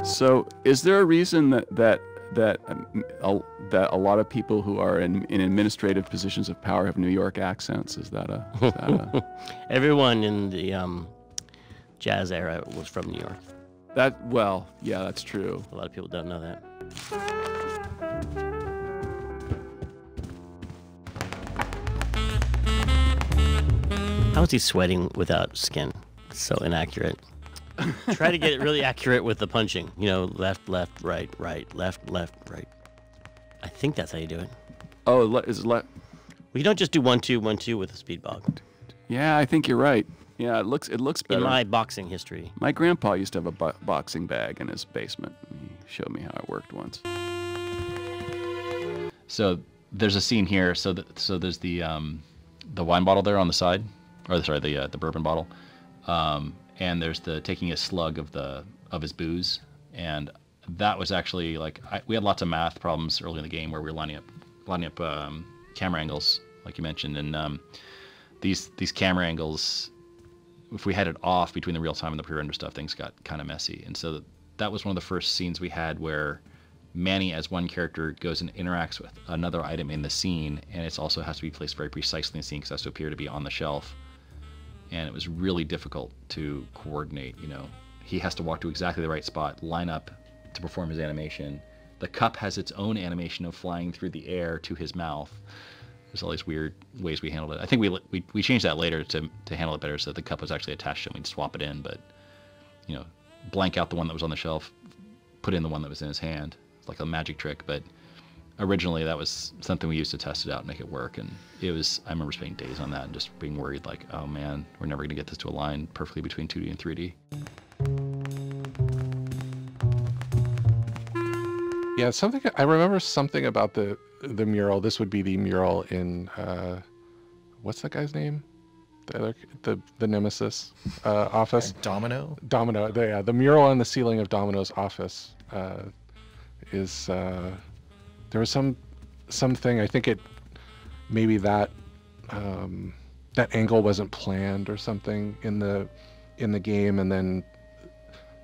So, is there a reason that a lot of people who are in administrative positions of power have New York accents? Is that a Everyone in the jazz era was from New York. Well, yeah, that's true. A lot of people don't know that. How is he sweating without skin? It's so inaccurate. Try to get it really accurate with the punching. You know, left, left, right, right, left, left, right. I think that's how you do it. Oh, is it left? Well, you don't just do 1, 2, 1, 2 with a speed bog. Yeah, I think you're right. Yeah, it looks better. In my boxing history. My grandpa used to have a boxing bag in his basement. He showed me how it worked once. So there's a scene here. So there's the wine bottle there on the side, or sorry, the bourbon bottle, and there's the taking a slug of his booze, and that was actually like we had lots of math problems early in the game where we were lining up camera angles, like you mentioned, and these camera angles, if we had it off between the real time and the pre-render stuff, things got kind of messy. And so that was one of the first scenes we had where Manny as one character goes and interacts with another item in the scene, and it also has to be placed very precisely in the scene because it has to appear to be on the shelf. And it was really difficult to coordinate. You know, he has to walk to exactly the right spot, line up to perform his animation. The cup has its own animation of flying through the air to his mouth. There's all these weird ways we handled it. I think we changed that later to handle it better, so that the cup was actually attached to it. We'd swap it in, but you know, blank out the one that was on the shelf, put in the one that was in his hand. It's like a magic trick, but originally that was something we used to test it out and make it work. And it was, I remember spending days on that and just being worried, like, oh man, we're never gonna get this to align perfectly between 2D and 3D. Yeah, I remember something about the mural. This would be the mural in what's that guy's name? The Nemesis office. Domino. The mural on the ceiling of Domino's office is there was something. I think maybe that angle wasn't planned or something in the game, and then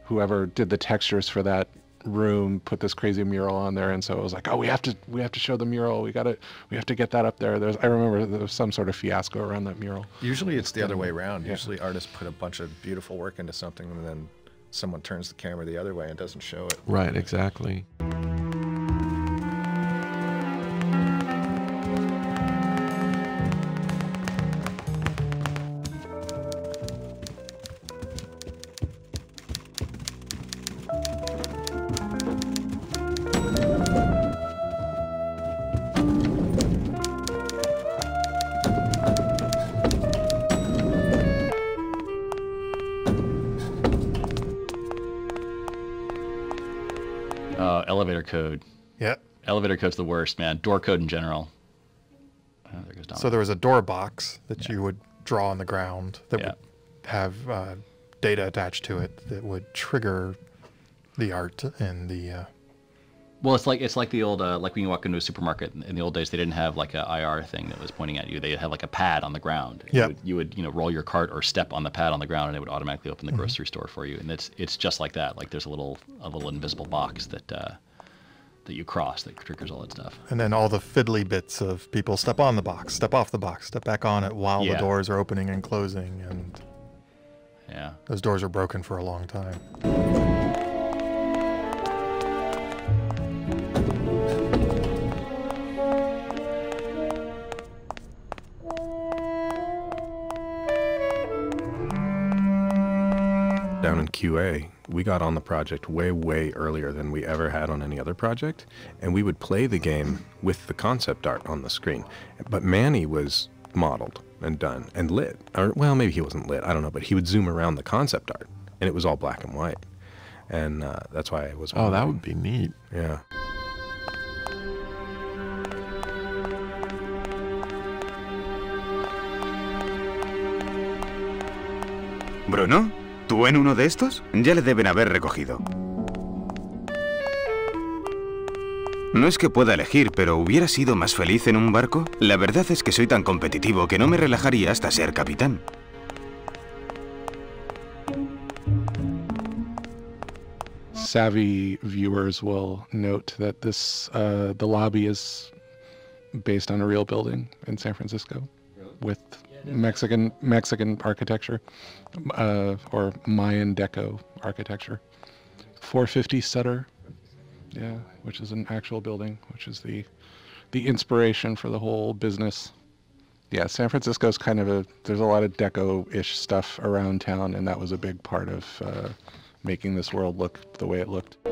whoever did the textures for that room put this crazy mural on there, and so it was like, oh, we have to show the mural. We have to get that up there. I remember there was some sort of fiasco around that mural. Usually it's the other way around. Yeah. Usually artists put a bunch of beautiful work into something, and then someone turns the camera the other way and doesn't show it. Right, exactly. Elevator code. Yeah. Elevator code's the worst, man. Door code in general. There goes Domino. So there was a door box that you would draw on the ground that would have data attached to it that would trigger the art and the. Well, it's like the old like when you walk into a supermarket in the old days, they didn't have like a IR thing that was pointing at you. They had like a pad on the ground. Yeah. You would roll your cart or step on the pad on the ground, and it would automatically open the grocery store for you. And it's just like that. Like there's a little invisible box that you cross that triggers all that stuff. And then all the fiddly bits of people step on the box, step off the box, step back on it while the doors are opening and closing, and those doors are broken for a long time. Down in QA, we got on the project way earlier than we ever had on any other project, and we would play the game with the concept art on the screen. But Manny was modeled and done and lit. Or, well, maybe he wasn't lit, I don't know, but he would zoom around the concept art, and it was all black and white. And that's why I was... Oh, that would be neat. Yeah. Bruno, ¿tú en uno de estos? Ya le deben haber recogido. No es que pueda elegir, pero ¿hubiera sido más feliz en un barco? La verdad es que soy tan competitivo que no me relajaría hasta ser capitán. savvy viewers will note that the lobby is based on a real building in San Francisco with Mexican architecture or Mayan Deco architecture. 450 Sutter, yeah, which is an actual building, which is the inspiration for the whole business. Yeah, San Francisco's kind of there's a lot of deco-ish stuff around town, and that was a big part of making this world look the way it looked. You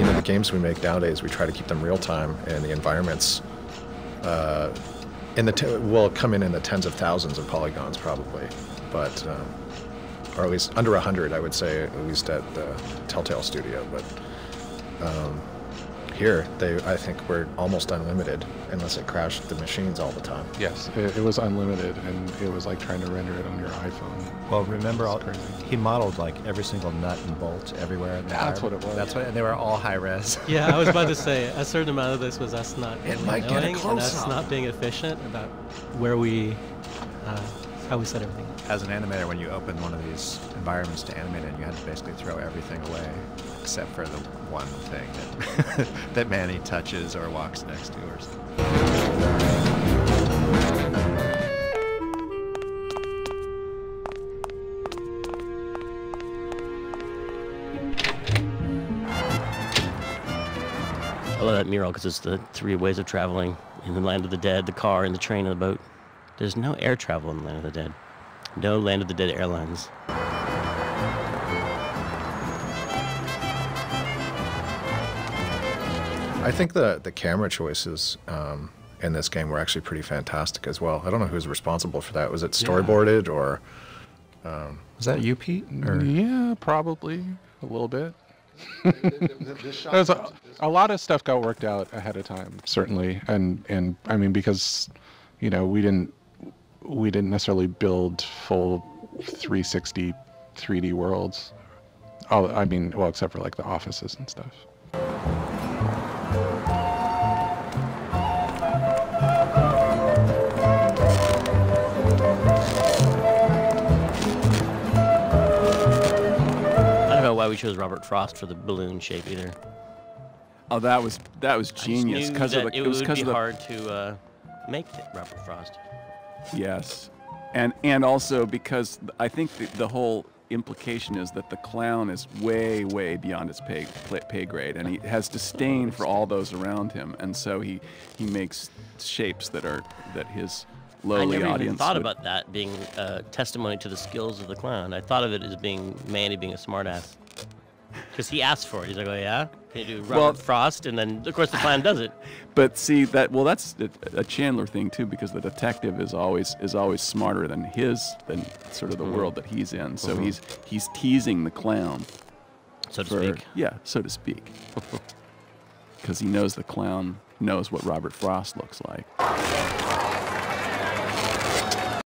know, the games we make nowadays, we try to keep them real time, and the environments will come in the tens of thousands of polygons probably, but or at least under 100, I would say, at least at the Telltale Studio. But here, I think we're almost unlimited, unless it crashed the machines all the time. Yes, it was unlimited, and it was like trying to render it on your iPhone. Well, remember, he modeled like every single nut and bolt everywhere. That's what it was. That's what, and they were all high res. Yeah, I was about to say, a certain amount of this was us not might get a knowing, and us close-up. not being efficient about how we set everything up. As an animator, when you open one of these environments to animate it, you had to basically throw everything away, except for the one thing that that Manny touches or walks next to or something. I love that mural because it's the 3 ways of traveling in the land of the dead, the car, and the train, and the boat. There's no air travel in the land of the dead. No land of the dead airlines. I think the camera choices in this game were actually pretty fantastic as well. I don't know who's responsible for that. Was it storyboarded or? Was that you, Pete? Or? Yeah, probably a little bit. There's a lot of stuff got worked out ahead of time, certainly, and I mean, because we didn't necessarily build full 360 3D worlds. Well, except for like the offices and stuff. I don't know why we chose Robert Frost for the balloon shape either. Oh, that was genius because it would be hard to make Robert Frost. Yes, and also because I think the whole implication is that the clown is way beyond his pay grade, and he has disdain for all those around him, and so he makes shapes that his lowly I never audience even thought would... about that being testimony to the skills of the clown. I thought of it as being Manny being a smartass. Because he asked for it. He's like, oh yeah? Can you do Robert Frost? And then, of course, the clown does it. But see, that's a Chandler thing, too, because the detective is always smarter than sort of the world that he's in. So he's teasing the clown. So to speak. Yeah, so to speak. Because he knows the clown knows what Robert Frost looks like.